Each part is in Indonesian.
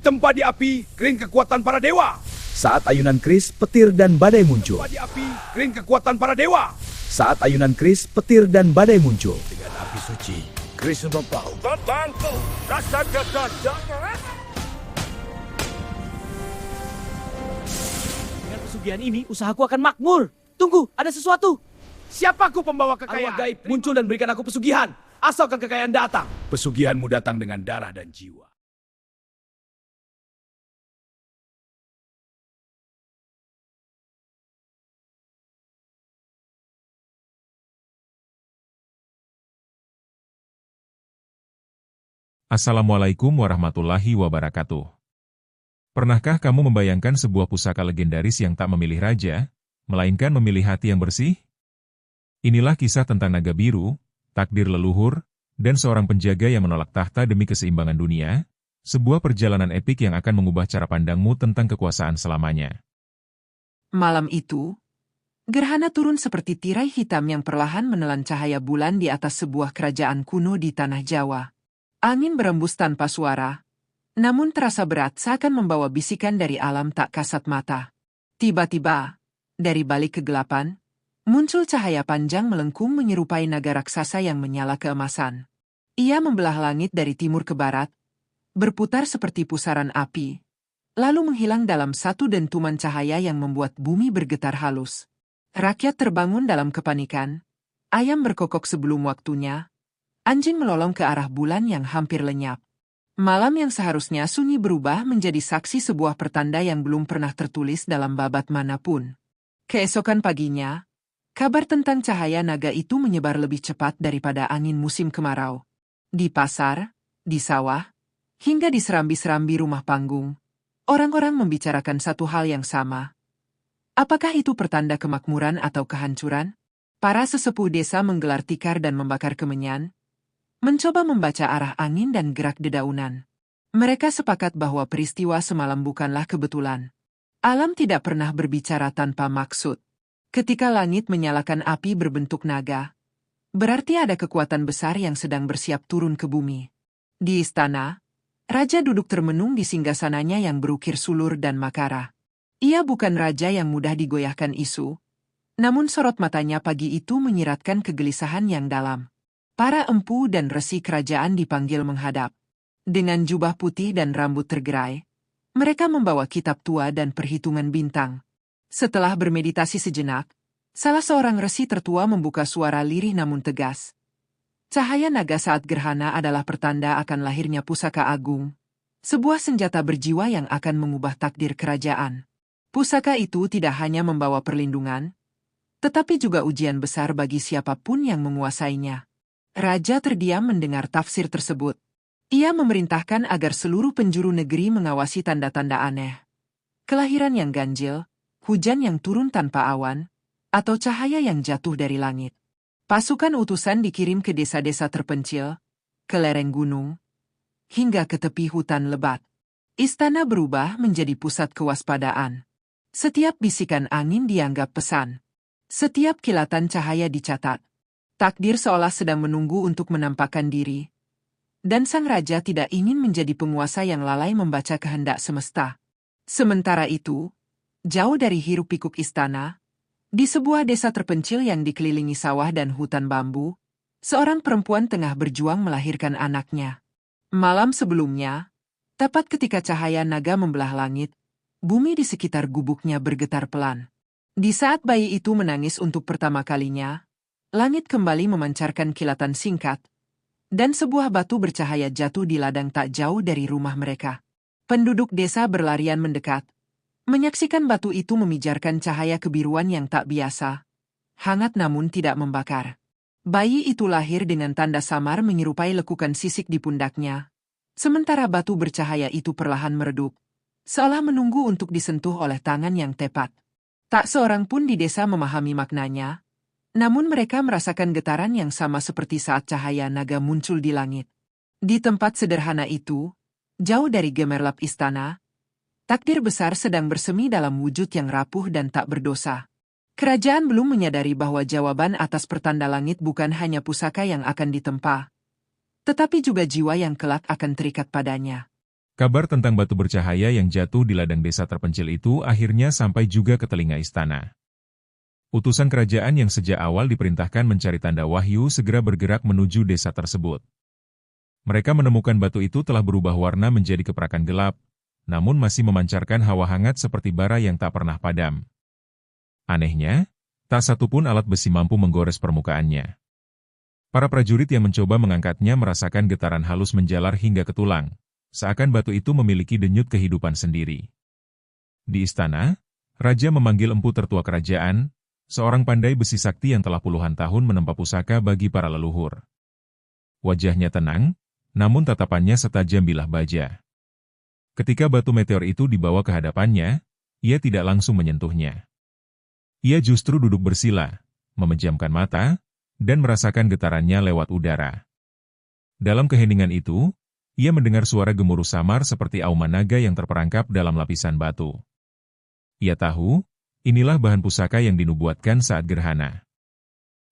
Ditempa di api, kering kekuatan para dewa. Saat ayunan keris, petir dan badai muncul. Ditempa di api, kering kekuatan para dewa. Saat ayunan keris, petir dan badai muncul. Dengan api suci, keris membau. Tentangku, rasakan saja. Dengan pesugihan ini, usahaku akan makmur. Tunggu, ada sesuatu. Siapaku pembawa Arwah kekayaan? gaib muncul dan berikan aku pesugihan. Asalkan kekayaan datang. Pesugihanmu datang dengan darah dan jiwa. Assalamualaikum warahmatullahi wabarakatuh. Pernahkah kamu membayangkan sebuah pusaka legendaris yang tak memilih raja, melainkan memilih hati yang bersih? Inilah kisah tentang naga biru, takdir leluhur, dan seorang penjaga yang menolak tahta demi keseimbangan dunia, sebuah perjalanan epik yang akan mengubah cara pandangmu tentang kekuasaan selamanya. Malam itu, gerhana turun seperti tirai hitam yang perlahan menelan cahaya bulan di atas sebuah kerajaan kuno di tanah Jawa. Angin berembus tanpa suara, namun terasa berat seakan membawa bisikan dari alam tak kasat mata. Tiba-tiba, dari balik kegelapan, muncul cahaya panjang melengkung menyerupai naga raksasa yang menyala keemasan. Ia membelah langit dari timur ke barat, berputar seperti pusaran api, lalu menghilang dalam satu dentuman cahaya yang membuat bumi bergetar halus. Rakyat terbangun dalam kepanikan, ayam berkokok sebelum waktunya, anjing melolong ke arah bulan yang hampir lenyap. Malam yang seharusnya sunyi berubah menjadi saksi sebuah pertanda yang belum pernah tertulis dalam babat manapun. Keesokan paginya, kabar tentang cahaya naga itu menyebar lebih cepat daripada angin musim kemarau. Di pasar, di sawah, hingga di serambi-serambi rumah panggung, orang-orang membicarakan satu hal yang sama. Apakah itu pertanda kemakmuran atau kehancuran? Para sesepuh desa menggelar tikar dan membakar kemenyan, mencoba membaca arah angin dan gerak dedaunan. Mereka sepakat bahwa peristiwa semalam bukanlah kebetulan. Alam tidak pernah berbicara tanpa maksud. Ketika langit menyalakan api berbentuk naga, berarti ada kekuatan besar yang sedang bersiap turun ke bumi. Di istana, raja duduk termenung di singgasananya yang berukir sulur dan makara. Ia bukan raja yang mudah digoyahkan isu, namun sorot matanya pagi itu menyiratkan kegelisahan yang dalam. Para empu dan resi kerajaan dipanggil menghadap. Dengan jubah putih dan rambut tergerai, mereka membawa kitab tua dan perhitungan bintang. Setelah bermeditasi sejenak, salah seorang resi tertua membuka suara lirih namun tegas. Cahaya naga saat gerhana adalah pertanda akan lahirnya pusaka agung, sebuah senjata berjiwa yang akan mengubah takdir kerajaan. Pusaka itu tidak hanya membawa perlindungan, tetapi juga ujian besar bagi siapapun yang menguasainya. Raja terdiam mendengar tafsir tersebut. Ia memerintahkan agar seluruh penjuru negeri mengawasi tanda-tanda aneh. Kelahiran yang ganjil, hujan yang turun tanpa awan, atau cahaya yang jatuh dari langit. Pasukan utusan dikirim ke desa-desa terpencil, ke lereng gunung, hingga ke tepi hutan lebat. Istana berubah menjadi pusat kewaspadaan. Setiap bisikan angin dianggap pesan. Setiap kilatan cahaya dicatat. Takdir seolah sedang menunggu untuk menampakkan diri. Dan sang raja tidak ingin menjadi penguasa yang lalai membaca kehendak semesta. Sementara itu, jauh dari hiruk-pikuk istana, di sebuah desa terpencil yang dikelilingi sawah dan hutan bambu, seorang perempuan tengah berjuang melahirkan anaknya. Malam sebelumnya, tepat ketika cahaya naga membelah langit, bumi di sekitar gubuknya bergetar pelan. Di saat bayi itu menangis untuk pertama kalinya, langit kembali memancarkan kilatan singkat, dan sebuah batu bercahaya jatuh di ladang tak jauh dari rumah mereka. Penduduk desa berlarian mendekat, menyaksikan batu itu memijarkan cahaya kebiruan yang tak biasa, hangat namun tidak membakar. Bayi itu lahir dengan tanda samar menyerupai lekukan sisik di pundaknya, sementara batu bercahaya itu perlahan meredup, seolah menunggu untuk disentuh oleh tangan yang tepat. Tak seorang pun di desa memahami maknanya, namun mereka merasakan getaran yang sama seperti saat cahaya naga muncul di langit. Di tempat sederhana itu, jauh dari gemerlap istana, takdir besar sedang bersemi dalam wujud yang rapuh dan tak berdosa. Kerajaan belum menyadari bahwa jawaban atas pertanda langit bukan hanya pusaka yang akan ditempa, tetapi juga jiwa yang kelak akan terikat padanya. Kabar tentang batu bercahaya yang jatuh di ladang desa terpencil itu akhirnya sampai juga ke telinga istana. Utusan kerajaan yang sejak awal diperintahkan mencari tanda wahyu segera bergerak menuju desa tersebut. Mereka menemukan batu itu telah berubah warna menjadi keperakan gelap, namun masih memancarkan hawa hangat seperti bara yang tak pernah padam. Anehnya, tak satu pun alat besi mampu menggores permukaannya. Para prajurit yang mencoba mengangkatnya merasakan getaran halus menjalar hingga ke tulang, seakan batu itu memiliki denyut kehidupan sendiri. Di istana, Raja memanggil empu tertua kerajaan, seorang pandai besi sakti yang telah puluhan tahun menempa pusaka bagi para leluhur. Wajahnya tenang, namun tatapannya setajam bilah baja. Ketika batu meteor itu dibawa ke hadapannya, ia tidak langsung menyentuhnya. Ia justru duduk bersila, memejamkan mata, dan merasakan getarannya lewat udara. Dalam keheningan itu, ia mendengar suara gemuruh samar seperti auman naga yang terperangkap dalam lapisan batu. Ia tahu, inilah bahan pusaka yang dinubuatkan saat gerhana.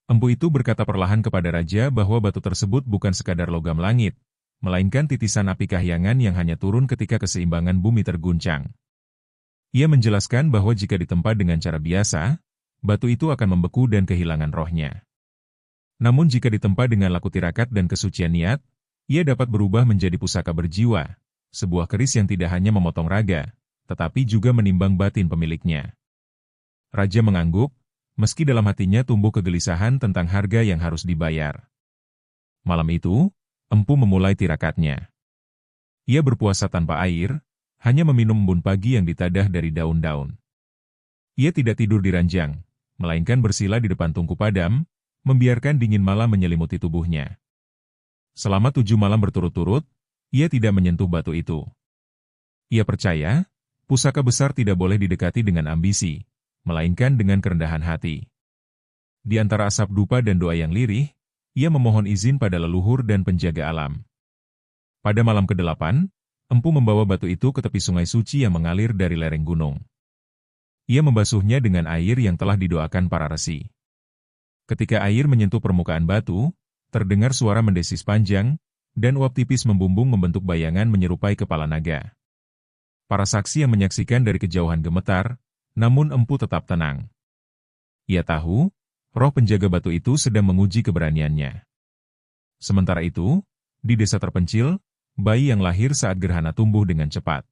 Empu itu berkata perlahan kepada raja bahwa batu tersebut bukan sekadar logam langit, melainkan titisan api kahyangan yang hanya turun ketika keseimbangan bumi terguncang. Ia menjelaskan bahwa jika ditempa dengan cara biasa, batu itu akan membeku dan kehilangan rohnya. Namun jika ditempa dengan laku tirakat dan kesucian niat, ia dapat berubah menjadi pusaka berjiwa, sebuah keris yang tidak hanya memotong raga, tetapi juga menimbang batin pemiliknya. Raja mengangguk, meski dalam hatinya tumbuh kegelisahan tentang harga yang harus dibayar. Malam itu, empu memulai tirakatnya. Ia berpuasa tanpa air, hanya meminum embun pagi yang ditadah dari daun-daun. Ia tidak tidur di ranjang, melainkan bersila di depan tungku padam, membiarkan dingin malam menyelimuti tubuhnya. Selama 7 malam berturut-turut, ia tidak menyentuh batu itu. Ia percaya, pusaka besar tidak boleh didekati dengan ambisi, melainkan dengan kerendahan hati. Di antara asap dupa dan doa yang lirih, ia memohon izin pada leluhur dan penjaga alam. Pada malam ke-8, empu membawa batu itu ke tepi sungai suci yang mengalir dari lereng gunung. Ia membasuhnya dengan air yang telah didoakan para resi. Ketika air menyentuh permukaan batu, terdengar suara mendesis panjang, dan uap tipis membumbung membentuk bayangan menyerupai kepala naga. Para saksi yang menyaksikan dari kejauhan gemetar, namun empu tetap tenang. Ia tahu, roh penjaga batu itu sedang menguji keberaniannya. Sementara itu, di desa terpencil, bayi yang lahir saat gerhana tumbuh dengan cepat.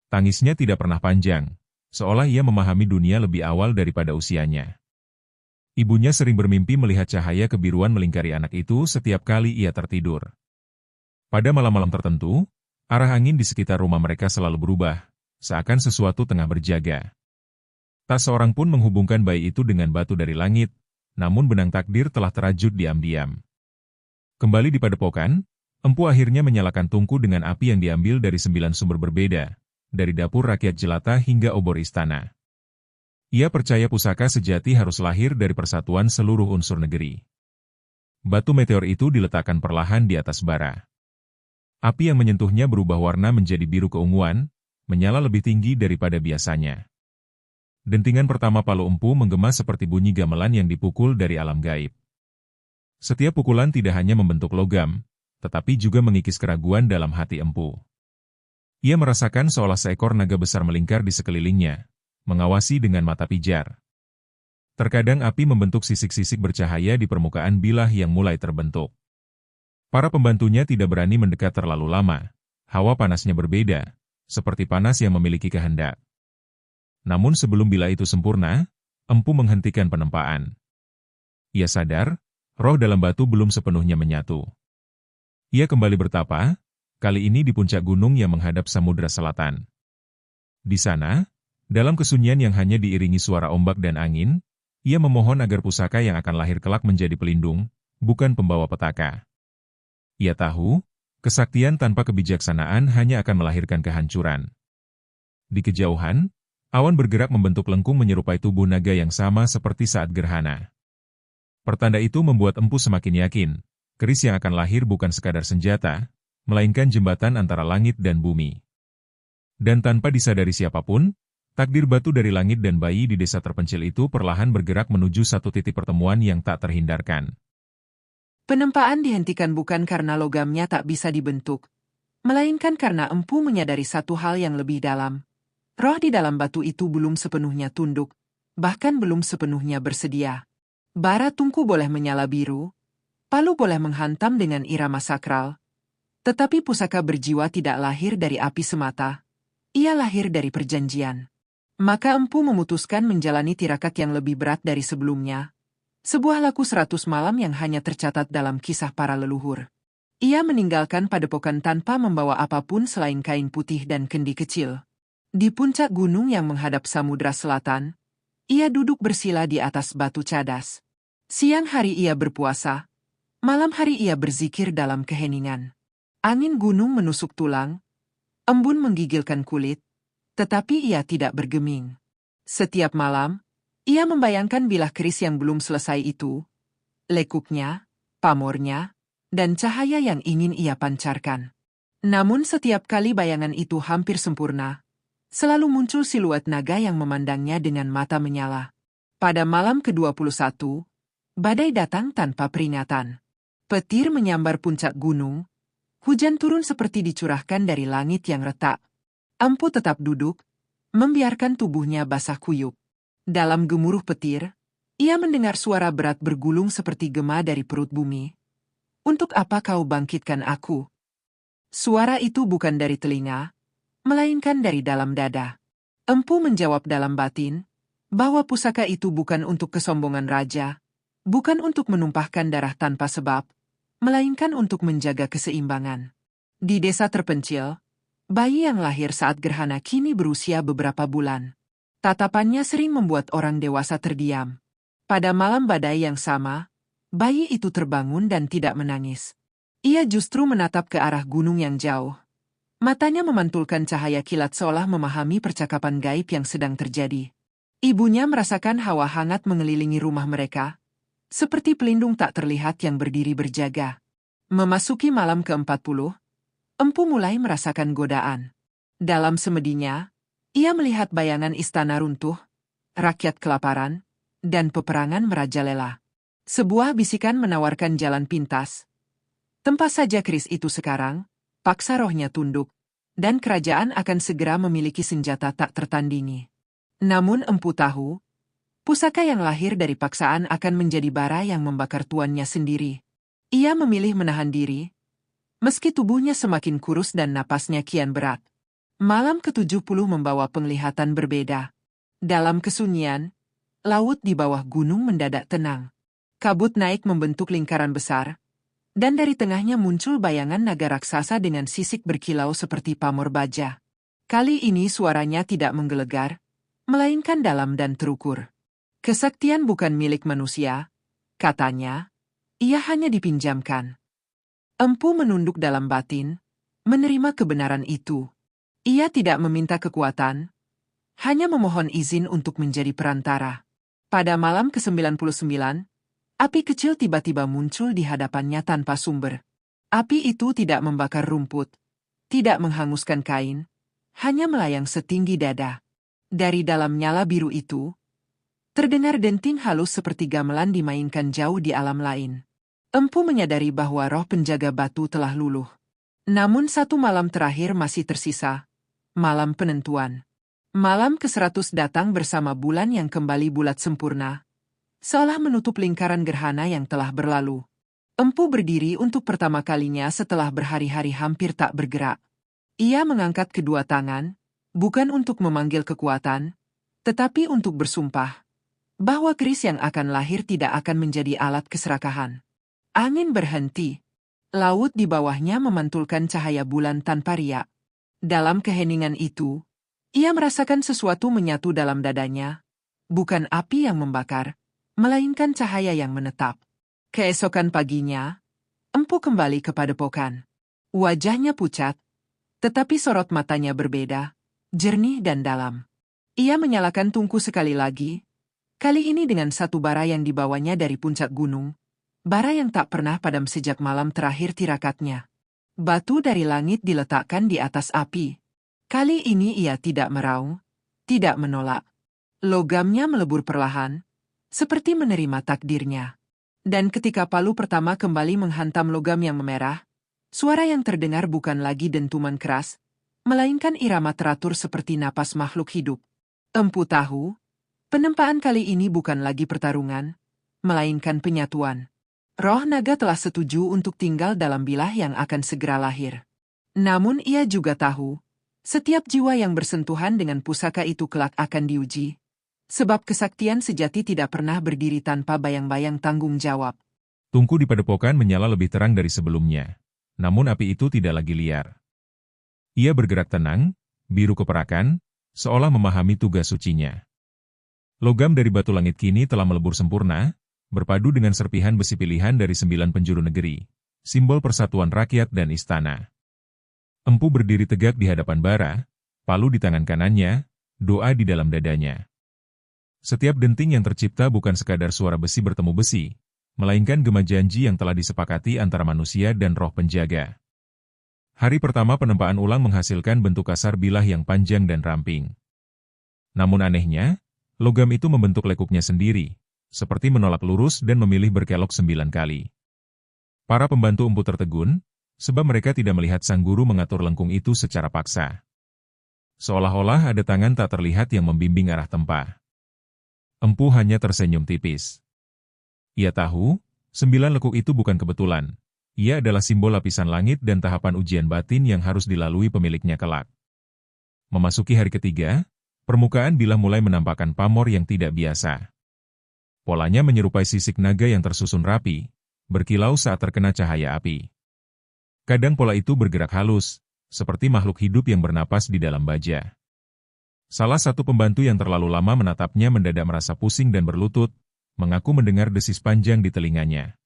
Tangisnya tidak pernah panjang, seolah ia memahami dunia lebih awal daripada usianya. Ibunya sering bermimpi melihat cahaya kebiruan melingkari anak itu setiap kali ia tertidur. Pada malam-malam tertentu, arah angin di sekitar rumah mereka selalu berubah, seakan sesuatu tengah berjaga. Tak seorang pun menghubungkan bayi itu dengan batu dari langit, namun benang takdir telah terajut diam-diam. Kembali di padepokan, empu akhirnya menyalakan tungku dengan api yang diambil dari 9 sumber berbeda, dari dapur rakyat jelata hingga obor istana. Ia percaya pusaka sejati harus lahir dari persatuan seluruh unsur negeri. Batu meteor itu diletakkan perlahan di atas bara. Api yang menyentuhnya berubah warna menjadi biru keunguan, menyala lebih tinggi daripada biasanya. Dentingan pertama palu empu menggema seperti bunyi gamelan yang dipukul dari alam gaib. Setiap pukulan tidak hanya membentuk logam, tetapi juga mengikis keraguan dalam hati empu. Ia merasakan seolah seekor naga besar melingkar di sekelilingnya, mengawasi dengan mata pijar. Terkadang api membentuk sisik-sisik bercahaya di permukaan bilah yang mulai terbentuk. Para pembantunya tidak berani mendekat terlalu lama, hawa panasnya berbeda, seperti panas yang memiliki kehendak. Namun sebelum bilah itu sempurna, empu menghentikan penempaan. Ia sadar, roh dalam batu belum sepenuhnya menyatu. Ia kembali bertapa, kali ini di puncak gunung yang menghadap samudra selatan. Di sana, dalam kesunyian yang hanya diiringi suara ombak dan angin, ia memohon agar pusaka yang akan lahir kelak menjadi pelindung, bukan pembawa petaka. Ia tahu, kesaktian tanpa kebijaksanaan hanya akan melahirkan kehancuran. Di kejauhan, awan bergerak membentuk lengkung menyerupai tubuh naga yang sama seperti saat gerhana. Pertanda itu membuat empu semakin yakin, keris yang akan lahir bukan sekadar senjata, melainkan jembatan antara langit dan bumi. Dan tanpa disadari siapapun, takdir batu dari langit dan bayi di desa terpencil itu perlahan bergerak menuju satu titik pertemuan yang tak terhindarkan. Penempaan dihentikan bukan karena logamnya tak bisa dibentuk, melainkan karena Empu menyadari satu hal yang lebih dalam. Roh di dalam batu itu belum sepenuhnya tunduk, bahkan belum sepenuhnya bersedia. Bara tungku boleh menyala biru, palu boleh menghantam dengan irama sakral, tetapi pusaka berjiwa tidak lahir dari api semata. Ia lahir dari perjanjian. Maka Empu memutuskan menjalani tirakat yang lebih berat dari sebelumnya. Sebuah laku 100 malam yang hanya tercatat dalam kisah para leluhur. Ia meninggalkan padepokan tanpa membawa apapun selain kain putih dan kendi kecil. Di puncak gunung yang menghadap samudra selatan, ia duduk bersila di atas batu cadas. Siang hari ia berpuasa, malam hari ia berzikir dalam keheningan. Angin gunung menusuk tulang, embun menggigilkan kulit, tetapi ia tidak bergeming. Setiap malam, ia membayangkan bilah keris yang belum selesai itu, lekuknya, pamornya, dan cahaya yang ingin ia pancarkan. Namun setiap kali bayangan itu hampir sempurna, selalu muncul siluet naga yang memandangnya dengan mata menyala. Pada malam ke-21, badai datang tanpa peringatan. Petir menyambar puncak gunung, hujan turun seperti dicurahkan dari langit yang retak. Empu tetap duduk, membiarkan tubuhnya basah kuyup. Dalam gemuruh petir, ia mendengar suara berat bergulung seperti gema dari perut bumi. "Untuk apa kau bangkitkan aku?" Suara itu bukan dari telinga, melainkan dari dalam dada. Empu menjawab dalam batin, bahwa pusaka itu bukan untuk kesombongan raja, bukan untuk menumpahkan darah tanpa sebab, melainkan untuk menjaga keseimbangan. Di desa terpencil, bayi yang lahir saat gerhana kini berusia beberapa bulan. Tatapannya sering membuat orang dewasa terdiam. Pada malam badai yang sama, bayi itu terbangun dan tidak menangis. Ia justru menatap ke arah gunung yang jauh. Matanya memantulkan cahaya kilat seolah memahami percakapan gaib yang sedang terjadi. Ibunya merasakan hawa hangat mengelilingi rumah mereka, seperti pelindung tak terlihat yang berdiri berjaga. Memasuki malam ke-40, Empu mulai merasakan godaan. Dalam semedinya, ia melihat bayangan istana runtuh, rakyat kelaparan, dan peperangan merajalela. Sebuah bisikan menawarkan jalan pintas. Tempat saja keris itu sekarang, paksa rohnya tunduk, dan kerajaan akan segera memiliki senjata tak tertandingi. Namun Empu tahu, pusaka yang lahir dari paksaan akan menjadi bara yang membakar tuannya sendiri. Ia memilih menahan diri, meski tubuhnya semakin kurus dan napasnya kian berat. Malam ke-70 membawa penglihatan berbeda. Dalam kesunyian, laut di bawah gunung mendadak tenang. Kabut naik membentuk lingkaran besar, dan dari tengahnya muncul bayangan naga raksasa dengan sisik berkilau seperti pamor baja. Kali ini suaranya tidak menggelegar, melainkan dalam dan terukur. Kesaktian bukan milik manusia, katanya, ia hanya dipinjamkan. Empu menunduk dalam batin, menerima kebenaran itu. Ia tidak meminta kekuatan, hanya memohon izin untuk menjadi perantara. Pada malam ke-99, api kecil tiba-tiba muncul di hadapannya tanpa sumber. Api itu tidak membakar rumput, tidak menghanguskan kain, hanya melayang setinggi dada. Dari dalam nyala biru itu, terdengar denting halus seperti gamelan dimainkan jauh di alam lain. Empu menyadari bahwa roh penjaga batu telah luluh. Namun satu malam terakhir masih tersisa, malam penentuan. Malam ke-100 datang bersama bulan yang kembali bulat sempurna, seolah menutup lingkaran gerhana yang telah berlalu. Empu berdiri untuk pertama kalinya setelah berhari-hari hampir tak bergerak. Ia mengangkat kedua tangan, bukan untuk memanggil kekuatan, tetapi untuk bersumpah bahwa keris yang akan lahir tidak akan menjadi alat keserakahan. Angin berhenti. Laut di bawahnya memantulkan cahaya bulan tanpa riak. Dalam keheningan itu, ia merasakan sesuatu menyatu dalam dadanya, bukan api yang membakar, melainkan cahaya yang menetap. Keesokan paginya, Empu kembali ke padepokan. Wajahnya pucat, tetapi sorot matanya berbeda, jernih dan dalam. Ia menyalakan tungku sekali lagi, kali ini dengan satu bara yang dibawanya dari puncak gunung, bara yang tak pernah padam sejak malam terakhir tirakatnya. Batu dari langit diletakkan di atas api. Kali ini ia tidak meraung, tidak menolak. Logamnya melebur perlahan, seperti menerima takdirnya. Dan ketika palu pertama kembali menghantam logam yang memerah, Suara yang terdengar bukan lagi dentuman keras, melainkan irama teratur seperti napas makhluk hidup. Empu tahu, penempaan kali ini bukan lagi pertarungan, melainkan penyatuan. Roh naga telah setuju untuk tinggal dalam bilah yang akan segera lahir. Namun ia juga tahu, setiap jiwa yang bersentuhan dengan pusaka itu kelak akan diuji. Sebab kesaktian sejati tidak pernah berdiri tanpa bayang-bayang tanggung jawab. Tungku di padepokan menyala lebih terang dari sebelumnya. Namun api itu tidak lagi liar. Ia bergerak tenang, biru keperakan, seolah memahami tugas sucinya. Logam dari batu langit kini telah melebur sempurna, berpadu dengan serpihan besi pilihan dari 9 penjuru negeri, simbol persatuan rakyat dan istana. Empu berdiri tegak di hadapan bara, palu di tangan kanannya, doa di dalam dadanya. Setiap denting yang tercipta bukan sekadar suara besi bertemu besi, melainkan gema janji yang telah disepakati antara manusia dan roh penjaga. Hari pertama penempaan ulang menghasilkan bentuk kasar bilah yang panjang dan ramping. Namun anehnya, logam itu membentuk lekuknya sendiri, seperti menolak lurus dan memilih berkelok 9 kali. Para pembantu empu tertegun, sebab mereka tidak melihat sang guru mengatur lengkung itu secara paksa. Seolah-olah ada tangan tak terlihat yang membimbing arah tempa. Empu hanya tersenyum tipis. Ia tahu, 9 lekuk itu bukan kebetulan. Ia adalah simbol lapisan langit dan tahapan ujian batin yang harus dilalui pemiliknya kelak. Memasuki hari ketiga, permukaan bilah mulai menampakkan pamor yang tidak biasa. Polanya menyerupai sisik naga yang tersusun rapi, berkilau saat terkena cahaya api. Kadang pola itu bergerak halus, seperti makhluk hidup yang bernapas di dalam baja. Salah satu pembantu yang terlalu lama menatapnya mendadak merasa pusing dan berlutut, mengaku mendengar desis panjang di telinganya.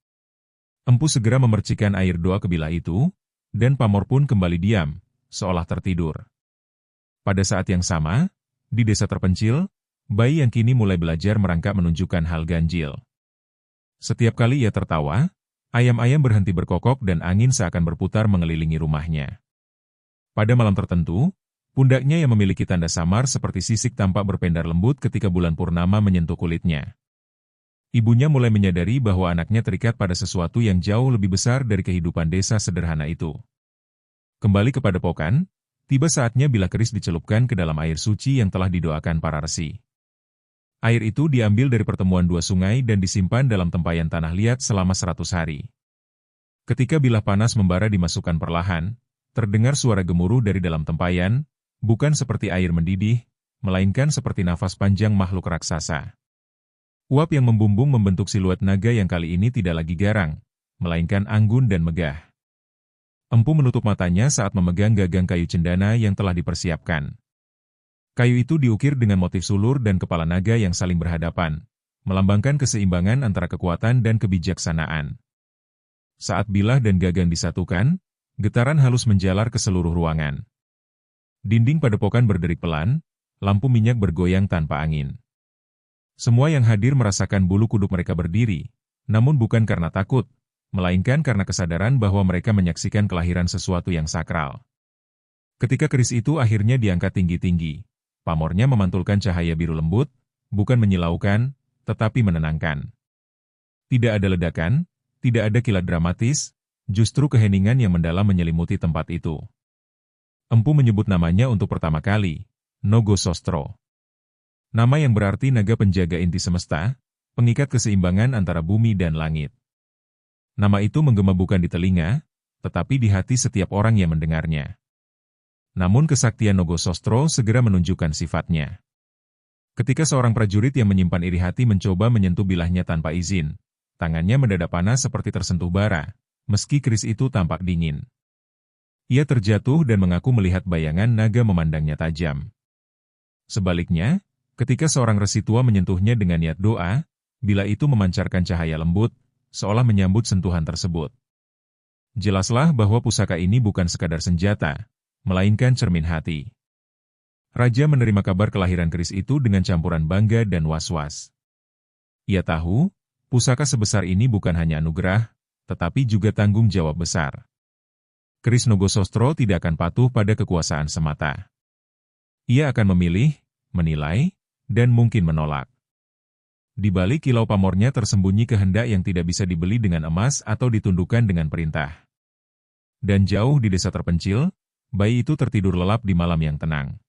Empu segera memercikan air doa ke bilah itu, dan pamor pun kembali diam, seolah tertidur. Pada saat yang sama, di desa terpencil, bayi yang kini mulai belajar merangkak menunjukkan hal ganjil. Setiap kali ia tertawa, ayam-ayam berhenti berkokok dan angin seakan berputar mengelilingi rumahnya. Pada malam tertentu, pundaknya yang memiliki tanda samar seperti sisik tampak berpendar lembut ketika bulan purnama menyentuh kulitnya. Ibunya mulai menyadari bahwa anaknya terikat pada sesuatu yang jauh lebih besar dari kehidupan desa sederhana itu. Kembali kepada padepokan, tiba saatnya bilah keris dicelupkan ke dalam air suci yang telah didoakan para resi. Air itu diambil dari pertemuan 2 sungai dan disimpan dalam tempayan tanah liat selama 100 hari. Ketika bilah panas membara dimasukkan perlahan, terdengar suara gemuruh dari dalam tempayan, bukan seperti air mendidih, melainkan seperti nafas panjang makhluk raksasa. Uap yang membumbung membentuk siluet naga yang kali ini tidak lagi garang, melainkan anggun dan megah. Empu menutup matanya saat memegang gagang kayu cendana yang telah dipersiapkan. Kayu itu diukir dengan motif sulur dan kepala naga yang saling berhadapan, melambangkan keseimbangan antara kekuatan dan kebijaksanaan. Saat bilah dan gagang disatukan, getaran halus menjalar ke seluruh ruangan. Dinding padepokan berderik pelan, lampu minyak bergoyang tanpa angin. Semua yang hadir merasakan bulu kuduk mereka berdiri, namun bukan karena takut, melainkan karena kesadaran bahwa mereka menyaksikan kelahiran sesuatu yang sakral. Ketika keris itu akhirnya diangkat tinggi-tinggi, pamornya memantulkan cahaya biru lembut, bukan menyilaukan, tetapi menenangkan. Tidak ada ledakan, tidak ada kilat dramatis, justru keheningan yang mendalam menyelimuti tempat itu. Empu menyebut namanya untuk pertama kali, Nogosostro. Nama yang berarti naga penjaga inti semesta, pengikat keseimbangan antara bumi dan langit. Nama itu menggema bukan di telinga, tetapi di hati setiap orang yang mendengarnya. Namun kesaktian Nogosostro segera menunjukkan sifatnya. Ketika seorang prajurit yang menyimpan iri hati mencoba menyentuh bilahnya tanpa izin, tangannya mendadak panas seperti tersentuh bara, meski keris itu tampak dingin. Ia terjatuh dan mengaku melihat bayangan naga memandangnya tajam. Sebaliknya, ketika seorang resi tua menyentuhnya dengan niat doa, bilah itu memancarkan cahaya lembut, seolah menyambut sentuhan tersebut. Jelaslah bahwa pusaka ini bukan sekadar senjata, melainkan cermin hati. Raja menerima kabar kelahiran keris itu dengan campuran bangga dan was-was. Ia tahu, pusaka sebesar ini bukan hanya anugerah, tetapi juga tanggung jawab besar. Keris Nogosostro tidak akan patuh pada kekuasaan semata. Ia akan memilih, menilai, dan mungkin menolak. Di balik kilau pamornya tersembunyi kehendak yang tidak bisa dibeli dengan emas atau ditundukkan dengan perintah. Dan jauh di desa terpencil, bayi itu tertidur lelap di malam yang tenang.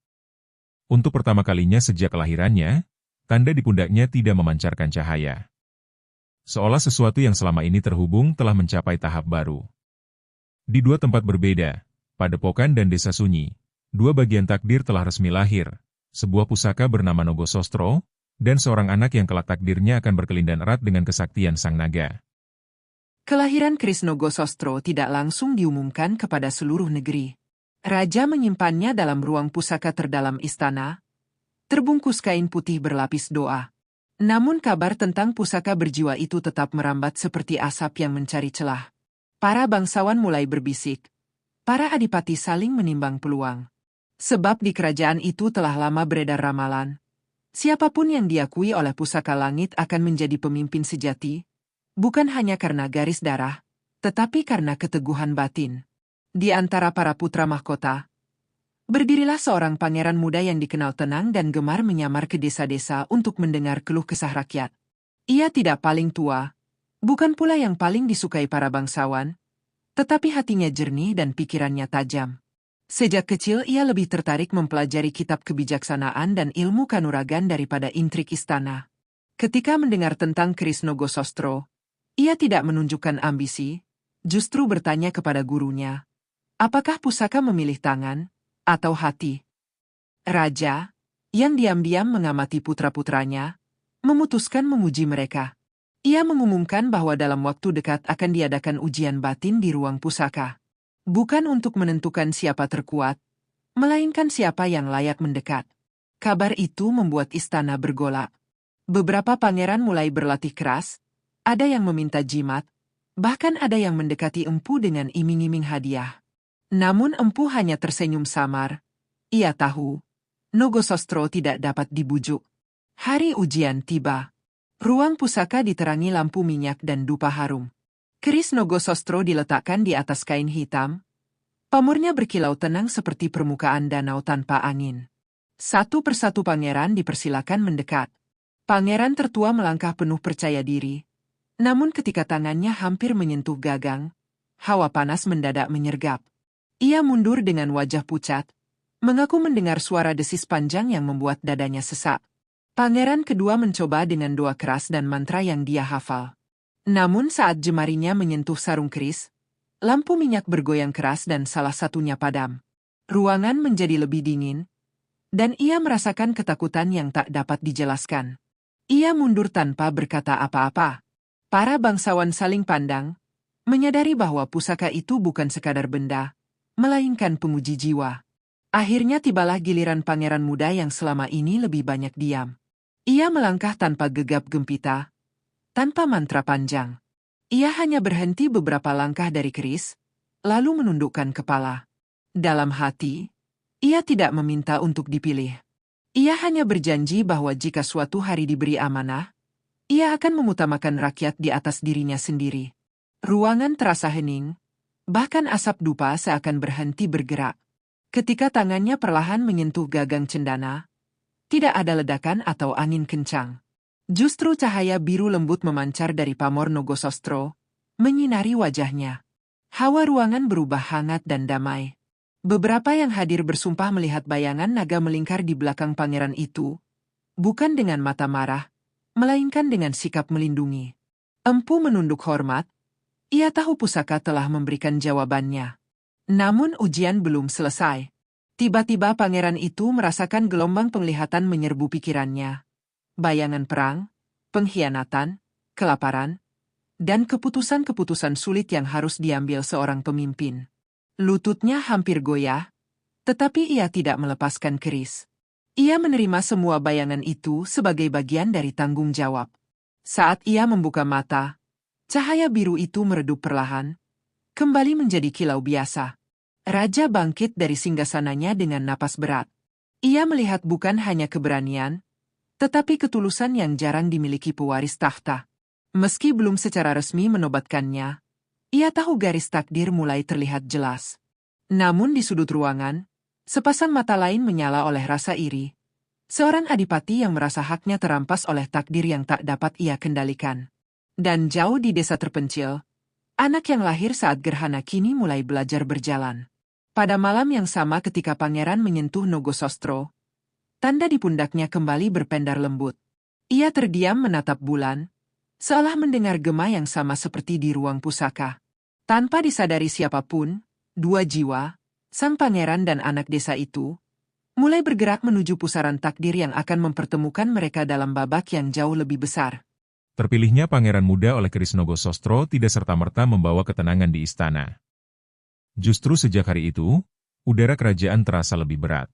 Untuk pertama kalinya sejak kelahirannya, tanda di pundaknya tidak memancarkan cahaya. Seolah sesuatu yang selama ini terhubung telah mencapai tahap baru. Di dua tempat berbeda, Padepokan dan Desa Sunyi, dua bagian takdir telah resmi lahir, sebuah pusaka bernama Nogosostro, dan seorang anak yang kelak takdirnya akan berkelindan erat dengan kesaktian sang naga. Kelahiran Kris Nogosostro tidak langsung diumumkan kepada seluruh negeri. Raja menyimpannya dalam ruang pusaka terdalam istana, terbungkus kain putih berlapis doa. Namun kabar tentang pusaka berjiwa itu tetap merambat seperti asap yang mencari celah. Para bangsawan mulai berbisik. Para adipati saling menimbang peluang. Sebab di kerajaan itu telah lama beredar ramalan. Siapapun yang diakui oleh pusaka langit akan menjadi pemimpin sejati, bukan hanya karena garis darah, tetapi karena keteguhan batin. Di antara para putra mahkota, berdirilah seorang pangeran muda yang dikenal tenang dan gemar menyamar ke desa-desa untuk mendengar keluh kesah rakyat. Ia tidak paling tua, bukan pula yang paling disukai para bangsawan, tetapi hatinya jernih dan pikirannya tajam. Sejak kecil ia lebih tertarik mempelajari kitab kebijaksanaan dan ilmu kanuragan daripada intrik istana. Ketika mendengar tentang Kris Nogosostro, ia tidak menunjukkan ambisi, justru bertanya kepada gurunya, apakah pusaka memilih tangan atau hati? Raja, yang diam-diam mengamati putra-putranya, memutuskan menguji mereka. Ia mengumumkan bahwa dalam waktu dekat akan diadakan ujian batin di ruang pusaka. Bukan untuk menentukan siapa terkuat, melainkan siapa yang layak mendekat. Kabar itu membuat istana bergolak. Beberapa pangeran mulai berlatih keras, ada yang meminta jimat, bahkan ada yang mendekati empu dengan iming-iming hadiah. Namun empu hanya tersenyum samar. Ia tahu, Nogosostro tidak dapat dibujuk. Hari ujian tiba. Ruang pusaka diterangi lampu minyak dan dupa harum. Keris Nogosostro diletakkan di atas kain hitam. Pamornya berkilau tenang seperti permukaan danau tanpa angin. Satu persatu pangeran dipersilakan mendekat. Pangeran tertua melangkah penuh percaya diri. Namun ketika tangannya hampir menyentuh gagang, hawa panas mendadak menyergap. Ia mundur dengan wajah pucat, mengaku mendengar suara desis panjang yang membuat dadanya sesak. Pangeran kedua mencoba dengan doa keras dan mantra yang dia hafal. Namun saat jemarinya menyentuh sarung keris, lampu minyak bergoyang keras dan salah satunya padam. Ruangan menjadi lebih dingin, dan ia merasakan ketakutan yang tak dapat dijelaskan. Ia mundur tanpa berkata apa-apa. Para bangsawan saling pandang, menyadari bahwa pusaka itu bukan sekadar benda, melainkan penguji jiwa. Akhirnya tibalah giliran pangeran muda yang selama ini lebih banyak diam. Ia melangkah tanpa gegap gempita, tanpa mantra panjang. Ia hanya berhenti beberapa langkah dari keris, lalu menundukkan kepala. Dalam hati, ia tidak meminta untuk dipilih. Ia hanya berjanji bahwa jika suatu hari diberi amanah, ia akan mengutamakan rakyat di atas dirinya sendiri. Ruangan terasa hening, bahkan asap dupa seakan berhenti bergerak. Ketika tangannya perlahan menyentuh gagang cendana, tidak ada ledakan atau angin kencang. Justru cahaya biru lembut memancar dari pamor Nogosostro, menyinari wajahnya. Hawa ruangan berubah hangat dan damai. Beberapa yang hadir bersumpah melihat bayangan naga melingkar di belakang pangeran itu, bukan dengan mata marah, melainkan dengan sikap melindungi. Empu menunduk hormat, ia tahu pusaka telah memberikan jawabannya. Namun ujian belum selesai. Tiba-tiba pangeran itu merasakan gelombang penglihatan menyerbu pikirannya. Bayangan perang, pengkhianatan, kelaparan, dan keputusan-keputusan sulit yang harus diambil seorang pemimpin. Lututnya hampir goyah, tetapi ia tidak melepaskan keris. Ia menerima semua bayangan itu sebagai bagian dari tanggung jawab. Saat ia membuka mata, cahaya biru itu meredup perlahan, kembali menjadi kilau biasa. Raja bangkit dari singgasananya dengan napas berat. Ia melihat bukan hanya keberanian, tetapi ketulusan yang jarang dimiliki pewaris tahta. Meski belum secara resmi menobatkannya, ia tahu garis takdir mulai terlihat jelas. Namun di sudut ruangan, sepasang mata lain menyala oleh rasa iri. Seorang adipati yang merasa haknya terampas oleh takdir yang tak dapat ia kendalikan. Dan jauh di desa terpencil, Anak yang lahir saat gerhana kini mulai belajar berjalan. Pada malam yang sama ketika pangeran menyentuh Nogosostro, tanda di pundaknya kembali berpendar lembut. Ia terdiam menatap bulan, seolah mendengar gema yang sama seperti di ruang pusaka. Tanpa disadari siapapun, dua jiwa, sang pangeran dan anak desa itu, mulai bergerak menuju pusaran takdir yang akan mempertemukan mereka dalam babak yang jauh lebih besar. Terpilihnya pangeran muda oleh keris Nogosostro tidak serta-merta membawa ketenangan di istana. Justru sejak hari itu, udara kerajaan terasa lebih berat.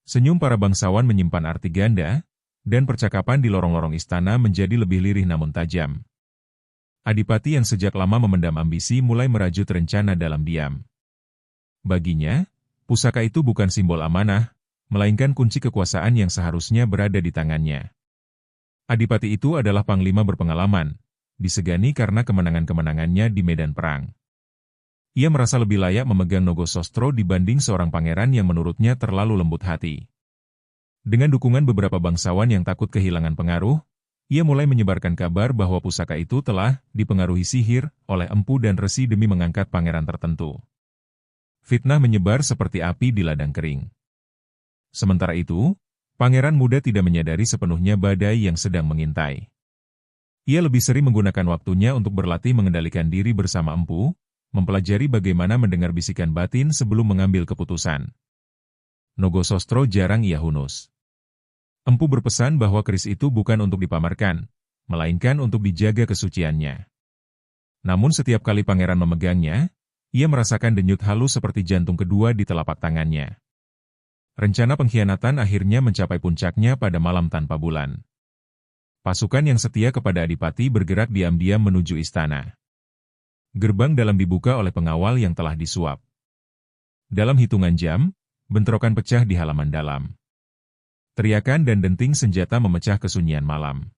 Senyum para bangsawan menyimpan arti ganda, dan percakapan di lorong-lorong istana menjadi lebih lirih namun tajam. Adipati yang sejak lama memendam ambisi mulai merajut rencana dalam diam. Baginya, pusaka itu bukan simbol amanah, melainkan kunci kekuasaan yang seharusnya berada di tangannya. Adipati itu adalah panglima berpengalaman, disegani karena kemenangan-kemenangannya di medan perang. Ia merasa lebih layak memegang Nogosostro dibanding seorang pangeran yang menurutnya terlalu lembut hati. Dengan dukungan beberapa bangsawan yang takut kehilangan pengaruh, ia mulai menyebarkan kabar bahwa pusaka itu telah dipengaruhi sihir oleh empu dan resi demi mengangkat pangeran tertentu. Fitnah menyebar seperti api di ladang kering. Sementara itu, pangeran muda tidak menyadari sepenuhnya badai yang sedang mengintai. Ia lebih sering menggunakan waktunya untuk berlatih mengendalikan diri bersama empu, mempelajari bagaimana mendengar bisikan batin sebelum mengambil keputusan. Nogosostro jarang ia hunus. Empu berpesan bahwa keris itu bukan untuk dipamerkan, melainkan untuk dijaga kesuciannya. Namun setiap kali pangeran memegangnya, ia merasakan denyut halus seperti jantung kedua di telapak tangannya. Rencana pengkhianatan akhirnya mencapai puncaknya pada malam tanpa bulan. Pasukan yang setia kepada Adipati bergerak diam-diam menuju istana. Gerbang dalam dibuka oleh pengawal yang telah disuap. Dalam hitungan jam, bentrokan pecah di halaman dalam. Teriakan dan denting senjata memecah kesunyian malam.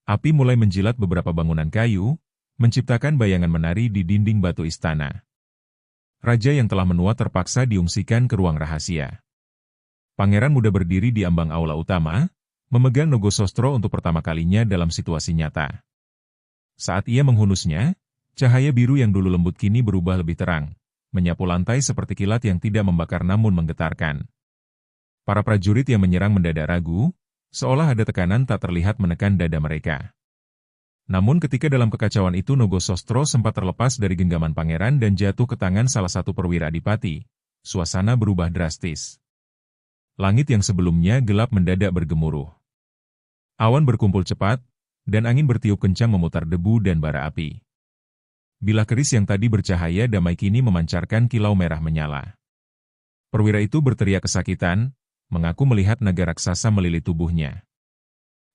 Api mulai menjilat beberapa bangunan kayu, menciptakan bayangan menari di dinding batu istana. Raja yang telah menua terpaksa diungsikan ke ruang rahasia. Pangeran muda berdiri di ambang aula utama, memegang Nogosostro untuk pertama kalinya dalam situasi nyata. Saat ia menghunusnya, cahaya biru yang dulu lembut kini berubah lebih terang, menyapu lantai seperti kilat yang tidak membakar namun menggetarkan. Para prajurit yang menyerang mendadak ragu, seolah ada tekanan tak terlihat menekan dada mereka. Namun ketika dalam kekacauan itu Nogosostro sempat terlepas dari genggaman pangeran dan jatuh ke tangan salah satu perwira adipati, suasana berubah drastis. Langit yang sebelumnya gelap mendadak bergemuruh. Awan berkumpul cepat, dan angin bertiup kencang memutar debu dan bara api. Bilah keris yang tadi bercahaya damai kini memancarkan kilau merah menyala. Perwira itu berteriak kesakitan, mengaku melihat naga raksasa melilit tubuhnya.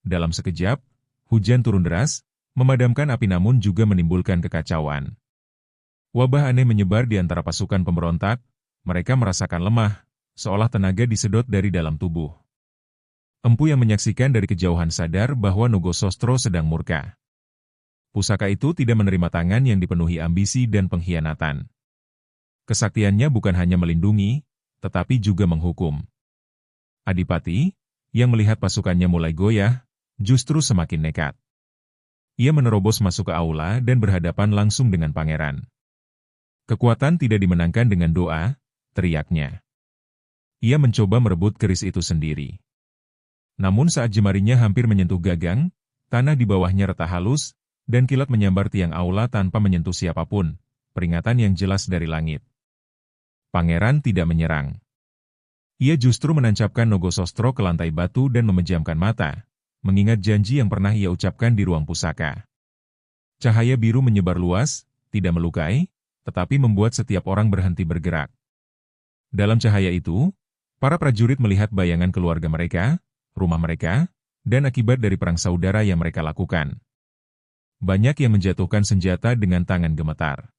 Dalam sekejap, hujan turun deras, memadamkan api namun juga menimbulkan kekacauan. Wabah aneh menyebar di antara pasukan pemberontak, mereka merasakan lemah, seolah tenaga disedot dari dalam tubuh. Empu yang menyaksikan dari kejauhan sadar bahwa Nogosostro sedang murka. Pusaka itu tidak menerima tangan yang dipenuhi ambisi dan pengkhianatan. Kesaktiannya bukan hanya melindungi, tetapi juga menghukum. Adipati, yang melihat pasukannya mulai goyah, justru semakin nekat. Ia menerobos masuk ke aula dan berhadapan langsung dengan pangeran. Kekuatan tidak dimenangkan dengan doa, teriaknya. Ia mencoba merebut keris itu sendiri. Namun saat jemarinya hampir menyentuh gagang, tanah di bawahnya retak halus, dan kilat menyambar tiang aula tanpa menyentuh siapapun, peringatan yang jelas dari langit. Pangeran tidak menyerang. Ia justru menancapkan Nogosostro ke lantai batu dan memejamkan mata, mengingat janji yang pernah ia ucapkan di ruang pusaka. Cahaya biru menyebar luas, tidak melukai, tetapi membuat setiap orang berhenti bergerak. Dalam cahaya itu, para prajurit melihat bayangan keluarga mereka, rumah mereka, dan akibat dari perang saudara yang mereka lakukan. Banyak yang menjatuhkan senjata dengan tangan gemetar.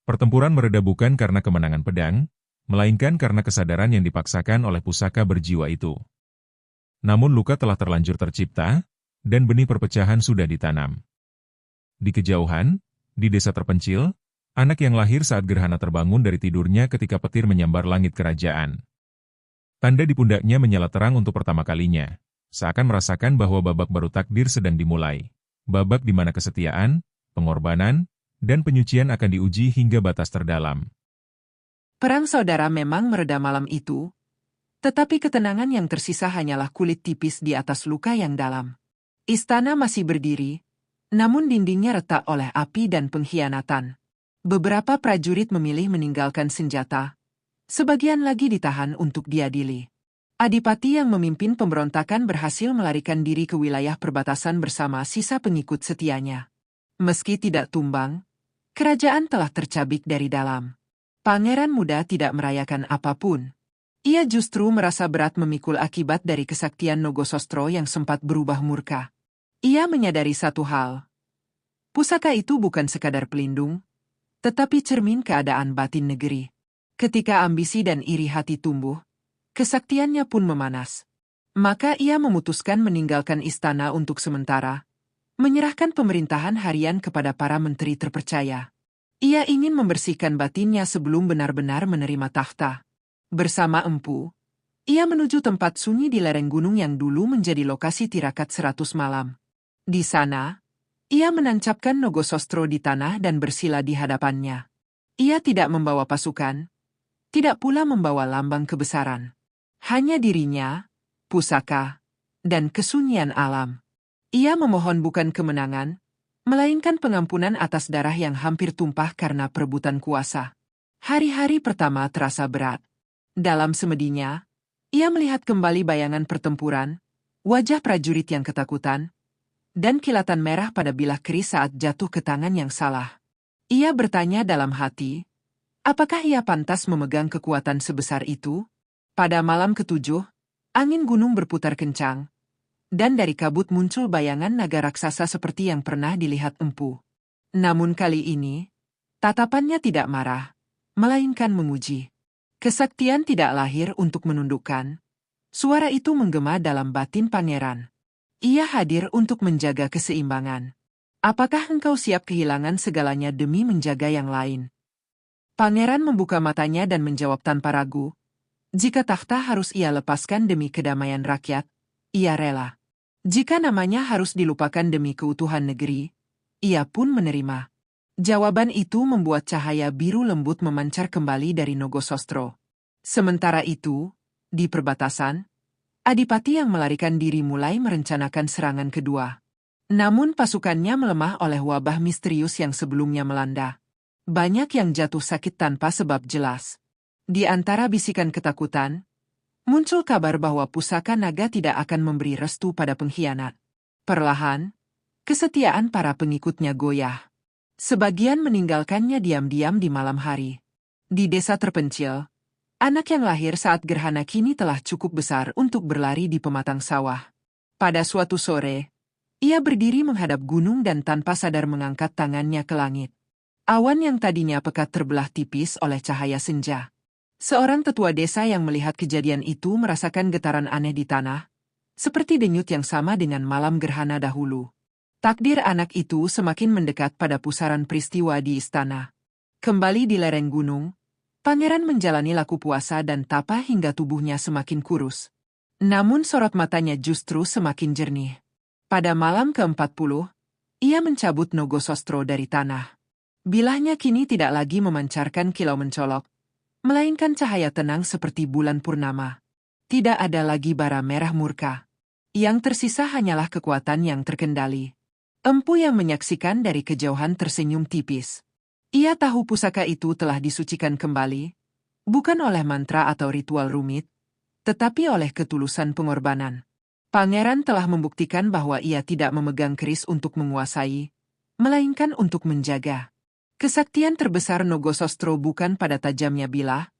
Pertempuran mereda bukan karena kemenangan pedang, melainkan karena kesadaran yang dipaksakan oleh pusaka berjiwa itu. Namun luka telah terlanjur tercipta, dan benih perpecahan sudah ditanam. Di kejauhan, di desa terpencil, anak yang lahir saat gerhana terbangun dari tidurnya ketika petir menyambar langit kerajaan. Tanda di pundaknya menyala terang untuk pertama kalinya, seakan merasakan bahwa babak baru takdir sedang dimulai. Babak di mana kesetiaan, pengorbanan, dan penyucian akan diuji hingga batas terdalam. Perang saudara memang mereda malam itu, tetapi ketenangan yang tersisa hanyalah kulit tipis di atas luka yang dalam. Istana masih berdiri, namun dindingnya retak oleh api dan pengkhianatan. Beberapa prajurit memilih meninggalkan senjata, sebagian lagi ditahan untuk diadili. Adipati yang memimpin pemberontakan berhasil melarikan diri ke wilayah perbatasan bersama sisa pengikut setianya. Meski tidak tumbang, kerajaan telah tercabik dari dalam. Pangeran muda tidak merayakan apapun. Ia justru merasa berat memikul akibat dari kesaktian Nogosostro yang sempat berubah murka. Ia menyadari satu hal. Pusaka itu bukan sekadar pelindung, tetapi cermin keadaan batin negeri. Ketika ambisi dan iri hati tumbuh, kesaktiannya pun memanas. Maka ia memutuskan meninggalkan istana untuk sementara, menyerahkan pemerintahan harian kepada para menteri terpercaya. Ia ingin membersihkan batinnya sebelum benar-benar menerima takhta. Bersama empu, ia menuju tempat sunyi di lereng gunung yang dulu menjadi lokasi tirakat 100 malam. Di sana, ia menancapkan Nogosostro di tanah dan bersila di hadapannya. Ia tidak membawa pasukan, tidak pula membawa lambang kebesaran. Hanya dirinya, pusaka, dan kesunyian alam. Ia memohon bukan kemenangan, melainkan pengampunan atas darah yang hampir tumpah karena perebutan kuasa. Hari-hari pertama terasa berat. Dalam semedinya, ia melihat kembali bayangan pertempuran, wajah prajurit yang ketakutan, dan kilatan merah pada bilah keris saat jatuh ke tangan yang salah. Ia bertanya dalam hati, apakah ia pantas memegang kekuatan sebesar itu? Pada malam ketujuh, angin gunung berputar kencang, dan dari kabut muncul bayangan naga raksasa seperti yang pernah dilihat empu. Namun kali ini, tatapannya tidak marah, melainkan menguji. Kesaktian tidak lahir untuk menundukkan. Suara itu menggema dalam batin pangeran. Ia hadir untuk menjaga keseimbangan. Apakah engkau siap kehilangan segalanya demi menjaga yang lain? Pangeran membuka matanya dan menjawab tanpa ragu. Jika takhta harus ia lepaskan demi kedamaian rakyat, ia rela. Jika namanya harus dilupakan demi keutuhan negeri, ia pun menerima. Jawaban itu membuat cahaya biru lembut memancar kembali dari Nogosostro. Sementara itu, di perbatasan, Adipati yang melarikan diri mulai merencanakan serangan kedua. Namun pasukannya melemah oleh wabah misterius yang sebelumnya melanda. Banyak yang jatuh sakit tanpa sebab jelas. Di antara bisikan ketakutan, muncul kabar bahwa pusaka naga tidak akan memberi restu pada pengkhianat. Perlahan, kesetiaan para pengikutnya goyah. Sebagian meninggalkannya diam-diam di malam hari. Di desa terpencil, anak yang lahir saat gerhana kini telah cukup besar untuk berlari di pematang sawah. Pada suatu sore, ia berdiri menghadap gunung dan tanpa sadar mengangkat tangannya ke langit. Awan yang tadinya pekat terbelah tipis oleh cahaya senja. Seorang tetua desa yang melihat kejadian itu merasakan getaran aneh di tanah, seperti denyut yang sama dengan malam gerhana dahulu. Takdir anak itu semakin mendekat pada pusaran peristiwa di istana. Kembali di lereng gunung, pangeran menjalani laku puasa dan tapa hingga tubuhnya semakin kurus. Namun sorot matanya justru semakin jernih. Pada malam ke-40, ia mencabut Nogosostro dari tanah. Bilahnya kini tidak lagi memancarkan kilau mencolok, melainkan cahaya tenang seperti bulan purnama. Tidak ada lagi bara merah murka. Yang tersisa hanyalah kekuatan yang terkendali. Empu yang menyaksikan dari kejauhan tersenyum tipis. Ia tahu pusaka itu telah disucikan kembali, bukan oleh mantra atau ritual rumit, tetapi oleh ketulusan pengorbanan. Pangeran telah membuktikan bahwa ia tidak memegang keris untuk menguasai, melainkan untuk menjaga. Kesaktian terbesar Nogosostro bukan pada tajamnya bilah,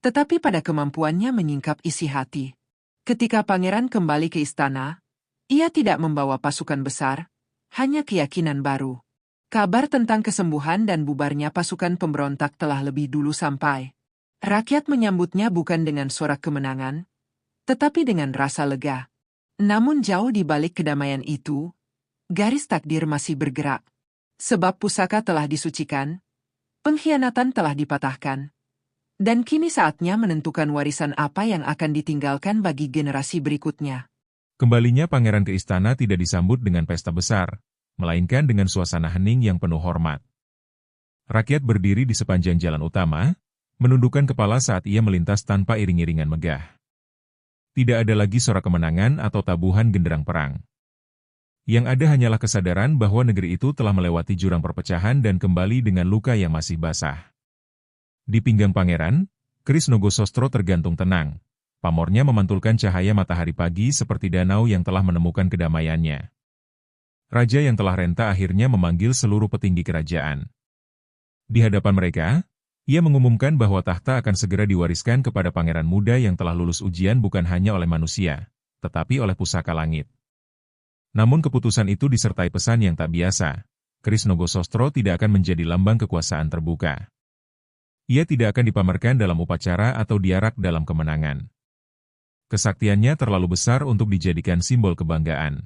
tetapi pada kemampuannya menyingkap isi hati. Ketika pangeran kembali ke istana, ia tidak membawa pasukan besar, hanya keyakinan baru. Kabar tentang kesembuhan dan bubarnya pasukan pemberontak telah lebih dulu sampai. Rakyat menyambutnya bukan dengan sorak kemenangan, tetapi dengan rasa lega. Namun jauh di balik kedamaian itu, garis takdir masih bergerak. Sebab pusaka telah disucikan, pengkhianatan telah dipatahkan, dan kini saatnya menentukan warisan apa yang akan ditinggalkan bagi generasi berikutnya. Kembalinya pangeran ke istana tidak disambut dengan pesta besar, melainkan dengan suasana hening yang penuh hormat. Rakyat berdiri di sepanjang jalan utama, menundukkan kepala saat ia melintas tanpa iring-iringan megah. Tidak ada lagi sorak kemenangan atau tabuhan genderang perang. Yang ada hanyalah kesadaran bahwa negeri itu telah melewati jurang perpecahan dan kembali dengan luka yang masih basah. Di pinggang pangeran, keris Nogosostro tergantung tenang. Pamornya memantulkan cahaya matahari pagi seperti danau yang telah menemukan kedamaiannya. Raja yang telah renta akhirnya memanggil seluruh petinggi kerajaan. Di hadapan mereka, ia mengumumkan bahwa tahta akan segera diwariskan kepada pangeran muda yang telah lulus ujian bukan hanya oleh manusia, tetapi oleh pusaka langit. Namun keputusan itu disertai pesan yang tak biasa. Keris Nogosostro tidak akan menjadi lambang kekuasaan terbuka. Ia tidak akan dipamerkan dalam upacara atau diarak dalam kemenangan. Kesaktiannya terlalu besar untuk dijadikan simbol kebanggaan.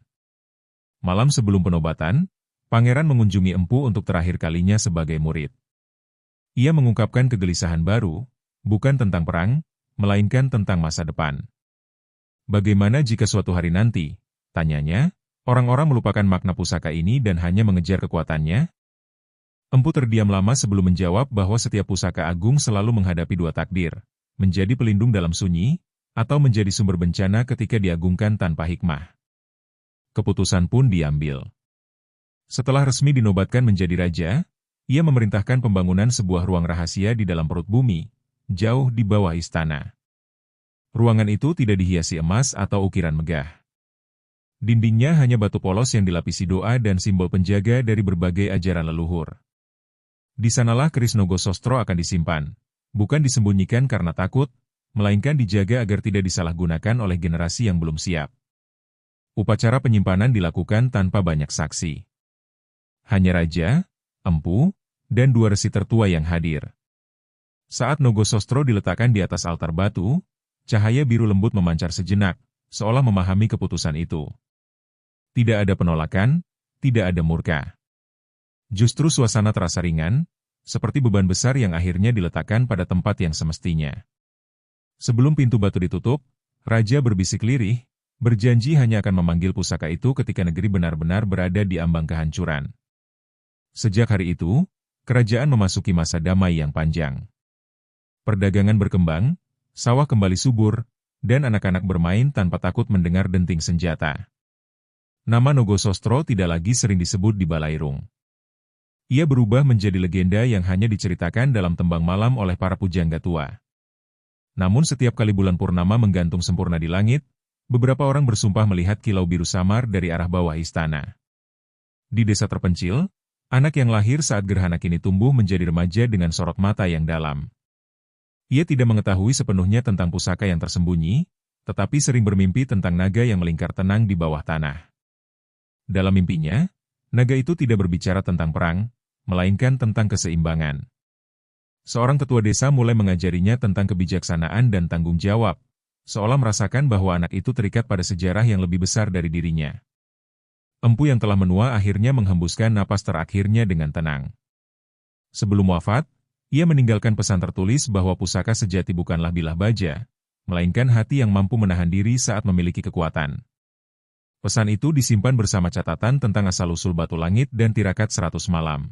Malam sebelum penobatan, pangeran mengunjungi Empu untuk terakhir kalinya sebagai murid. Ia mengungkapkan kegelisahan baru, bukan tentang perang, melainkan tentang masa depan. Bagaimana jika suatu hari nanti, tanyanya, orang-orang melupakan makna pusaka ini dan hanya mengejar kekuatannya? Empu terdiam lama sebelum menjawab bahwa setiap pusaka agung selalu menghadapi dua takdir, menjadi pelindung dalam sunyi, atau menjadi sumber bencana ketika diagungkan tanpa hikmah. Keputusan pun diambil. Setelah resmi dinobatkan menjadi raja, ia memerintahkan pembangunan sebuah ruang rahasia di dalam perut bumi, jauh di bawah istana. Ruangan itu tidak dihiasi emas atau ukiran megah. Dindingnya hanya batu polos yang dilapisi doa dan simbol penjaga dari berbagai ajaran leluhur. Di sanalah keris Nogosostro akan disimpan, bukan disembunyikan karena takut, melainkan dijaga agar tidak disalahgunakan oleh generasi yang belum siap. Upacara penyimpanan dilakukan tanpa banyak saksi. Hanya raja, empu, dan dua resi tertua yang hadir. Saat Nogosostro diletakkan di atas altar batu, cahaya biru lembut memancar sejenak, seolah memahami keputusan itu. Tidak ada penolakan, tidak ada murka. Justru suasana terasa ringan, seperti beban besar yang akhirnya diletakkan pada tempat yang semestinya. Sebelum pintu batu ditutup, raja berbisik lirih, berjanji hanya akan memanggil pusaka itu ketika negeri benar-benar berada di ambang kehancuran. Sejak hari itu, kerajaan memasuki masa damai yang panjang. Perdagangan berkembang, sawah kembali subur, dan anak-anak bermain tanpa takut mendengar denting senjata. Nama Nogosostro tidak lagi sering disebut di Balairung. Ia berubah menjadi legenda yang hanya diceritakan dalam tembang malam oleh para pujangga tua. Namun setiap kali bulan purnama menggantung sempurna di langit, beberapa orang bersumpah melihat kilau biru samar dari arah bawah istana. Di desa terpencil, anak yang lahir saat gerhana kini tumbuh menjadi remaja dengan sorot mata yang dalam. Ia tidak mengetahui sepenuhnya tentang pusaka yang tersembunyi, tetapi sering bermimpi tentang naga yang melingkar tenang di bawah tanah. Dalam mimpinya, naga itu tidak berbicara tentang perang, melainkan tentang keseimbangan. Seorang ketua desa mulai mengajarinya tentang kebijaksanaan dan tanggung jawab, seolah merasakan bahwa anak itu terikat pada sejarah yang lebih besar dari dirinya. Empu yang telah menua akhirnya menghembuskan napas terakhirnya dengan tenang. Sebelum wafat, ia meninggalkan pesan tertulis bahwa pusaka sejati bukanlah bilah baja, melainkan hati yang mampu menahan diri saat memiliki kekuatan. Pesan itu disimpan bersama catatan tentang asal-usul batu langit dan tirakat 100 malam.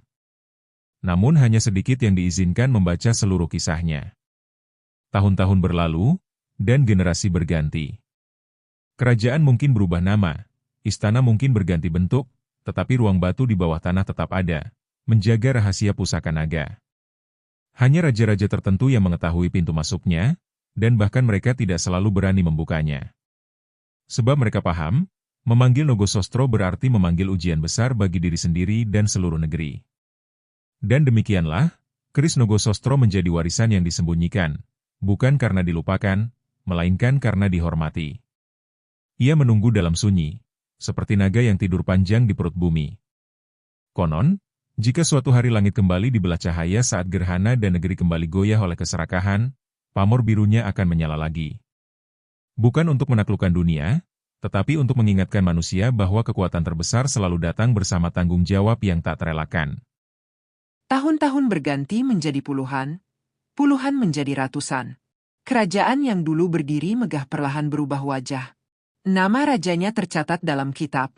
Namun hanya sedikit yang diizinkan membaca seluruh kisahnya. Tahun-tahun berlalu, dan generasi berganti. Kerajaan mungkin berubah nama, istana mungkin berganti bentuk, tetapi ruang batu di bawah tanah tetap ada, menjaga rahasia pusaka naga. Hanya raja-raja tertentu yang mengetahui pintu masuknya, dan bahkan mereka tidak selalu berani membukanya. Sebab mereka paham, memanggil Nogosostro berarti memanggil ujian besar bagi diri sendiri dan seluruh negeri. Dan demikianlah, keris Nogosostro menjadi warisan yang disembunyikan, bukan karena dilupakan, melainkan karena dihormati. Ia menunggu dalam sunyi, seperti naga yang tidur panjang di perut bumi. Konon, jika suatu hari langit kembali dibelah cahaya saat gerhana dan negeri kembali goyah oleh keserakahan, pamor birunya akan menyala lagi. Bukan untuk menaklukkan dunia, tetapi untuk mengingatkan manusia bahwa kekuatan terbesar selalu datang bersama tanggung jawab yang tak terelakkan. Tahun-tahun berganti menjadi puluhan, puluhan menjadi ratusan. Kerajaan yang dulu berdiri megah perlahan berubah wajah. Nama rajanya tercatat dalam kitab.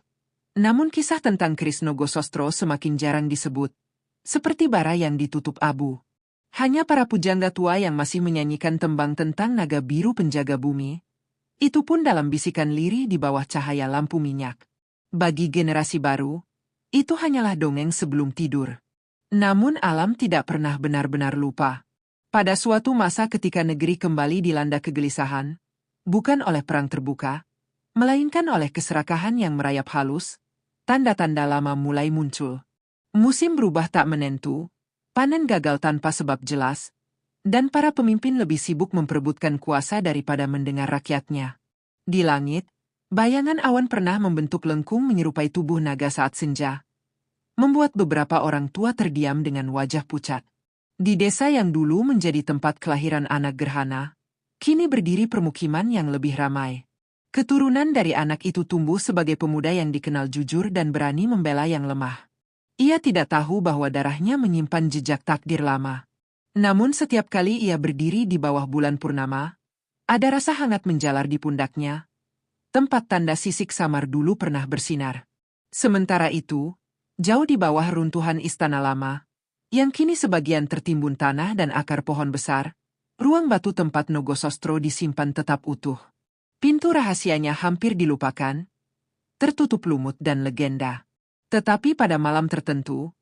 Namun kisah tentang keris Nogosostro semakin jarang disebut. seperti bara yang ditutup abu. Hanya para pujangga tua yang masih menyanyikan tembang tentang naga biru penjaga bumi. Itu pun dalam bisikan lirih di bawah cahaya lampu minyak. Bagi generasi baru, itu hanyalah dongeng sebelum tidur. Namun alam tidak pernah benar-benar lupa. Pada suatu masa ketika negeri kembali dilanda kegelisahan, bukan oleh perang terbuka, melainkan oleh keserakahan yang merayap halus, tanda-tanda lama mulai muncul. Musim berubah tak menentu, panen gagal tanpa sebab jelas, dan para pemimpin lebih sibuk memperebutkan kuasa daripada mendengar rakyatnya. Di langit, bayangan awan pernah membentuk lengkung menyerupai tubuh naga saat senja, membuat beberapa orang tua terdiam dengan wajah pucat. Di desa yang dulu menjadi tempat kelahiran anak gerhana, kini berdiri permukiman yang lebih ramai. Keturunan dari anak itu tumbuh sebagai pemuda yang dikenal jujur dan berani membela yang lemah. Ia tidak tahu bahwa darahnya menyimpan jejak takdir lama. Namun setiap kali ia berdiri di bawah bulan purnama, ada rasa hangat menjalar di pundaknya, tempat tanda sisik samar dulu pernah bersinar. Sementara itu, jauh di bawah runtuhan istana lama, yang kini sebagian tertimbun tanah dan akar pohon besar, ruang batu tempat Nogosostro disimpan tetap utuh. Pintu rahasianya hampir dilupakan, tertutup lumut dan legenda. Tetapi pada malam tertentu,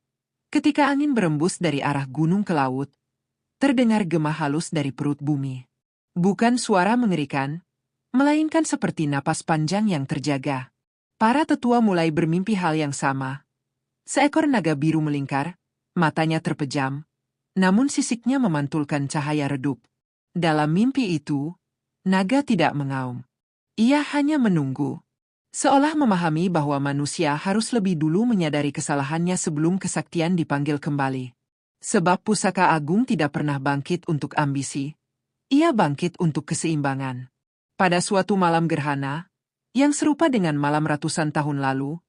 ketika angin berembus dari arah gunung ke laut, terdengar gema halus dari perut bumi. Bukan suara mengerikan, melainkan seperti napas panjang yang terjaga. Para tetua mulai bermimpi hal yang sama. Seekor naga biru melingkar, matanya terpejam, namun sisiknya memantulkan cahaya redup. Dalam mimpi itu, naga tidak mengaum. Ia hanya menunggu, seolah memahami bahwa manusia harus lebih dulu menyadari kesalahannya sebelum kesaktian dipanggil kembali. Sebab pusaka agung tidak pernah bangkit untuk ambisi, ia bangkit untuk keseimbangan. Pada suatu malam gerhana, yang serupa dengan malam ratusan tahun lalu,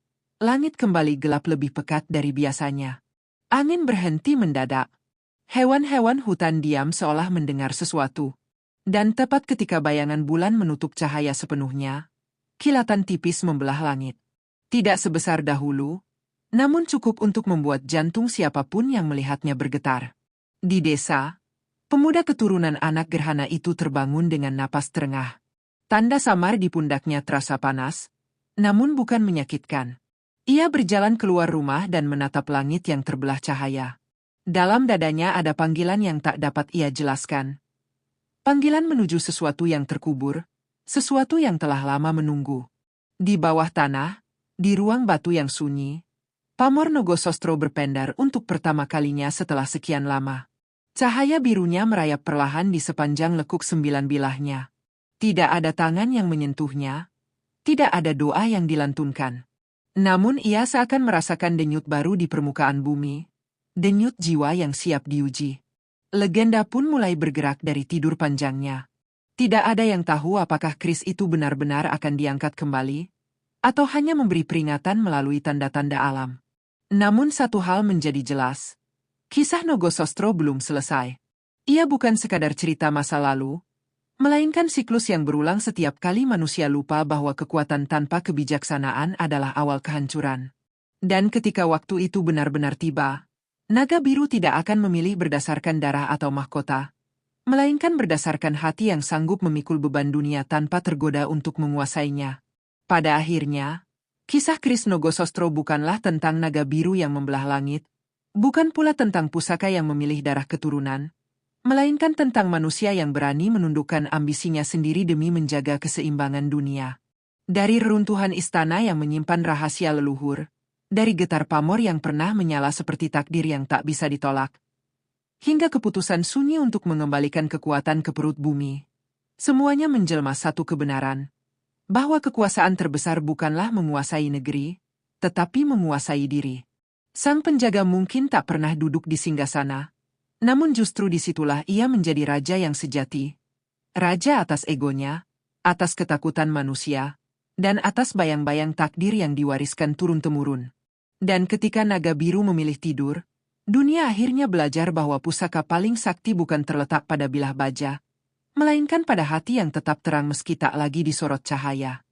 langit kembali gelap lebih pekat dari biasanya. Angin berhenti mendadak. Hewan-hewan hutan diam seolah mendengar sesuatu. Dan tepat ketika bayangan bulan menutup cahaya sepenuhnya, kilatan tipis membelah langit. Tidak sebesar dahulu, namun cukup untuk membuat jantung siapapun yang melihatnya bergetar. Di desa, pemuda keturunan anak gerhana itu terbangun dengan napas terengah. Tanda samar di pundaknya terasa panas, namun bukan menyakitkan. Ia berjalan keluar rumah dan menatap langit yang terbelah cahaya. Dalam dadanya ada panggilan yang tak dapat ia jelaskan. Panggilan menuju sesuatu yang terkubur, sesuatu yang telah lama menunggu. Di bawah tanah, di ruang batu yang sunyi, pamor Nogosostro berpendar untuk pertama kalinya setelah sekian lama. Cahaya birunya merayap perlahan di sepanjang lekuk 9 bilahnya. Tidak ada tangan yang menyentuhnya, tidak ada doa yang dilantunkan. Namun ia seakan merasakan denyut baru di permukaan bumi, denyut jiwa yang siap diuji. Legenda pun mulai bergerak dari tidur panjangnya. Tidak ada yang tahu apakah keris itu benar-benar akan diangkat kembali, atau hanya memberi peringatan melalui tanda-tanda alam. Namun satu hal menjadi jelas, kisah Nogosostro belum selesai. Ia bukan sekadar cerita masa lalu, melainkan siklus yang berulang setiap kali manusia lupa bahwa kekuatan tanpa kebijaksanaan adalah awal kehancuran. Dan ketika waktu itu benar-benar tiba, naga biru tidak akan memilih berdasarkan darah atau mahkota, melainkan berdasarkan hati yang sanggup memikul beban dunia tanpa tergoda untuk menguasainya. Pada akhirnya, kisah keris Nogosostro bukanlah tentang naga biru yang membelah langit, bukan pula tentang pusaka yang memilih darah keturunan, melainkan tentang manusia yang berani menundukkan ambisinya sendiri demi menjaga keseimbangan dunia. Dari reruntuhan istana yang menyimpan rahasia leluhur, dari getar pamor yang pernah menyala seperti takdir yang tak bisa ditolak, hingga keputusan sunyi untuk mengembalikan kekuatan ke perut bumi, semuanya menjelma satu kebenaran, bahwa kekuasaan terbesar bukanlah menguasai negeri, tetapi menguasai diri. Sang penjaga mungkin tak pernah duduk di singgasana, namun justru disitulah ia menjadi raja yang sejati. Raja atas egonya, atas ketakutan manusia, dan atas bayang-bayang takdir yang diwariskan turun-temurun. Dan ketika naga biru memilih tidur, dunia akhirnya belajar bahwa pusaka paling sakti bukan terletak pada bilah baja, melainkan pada hati yang tetap terang meski tak lagi disorot cahaya.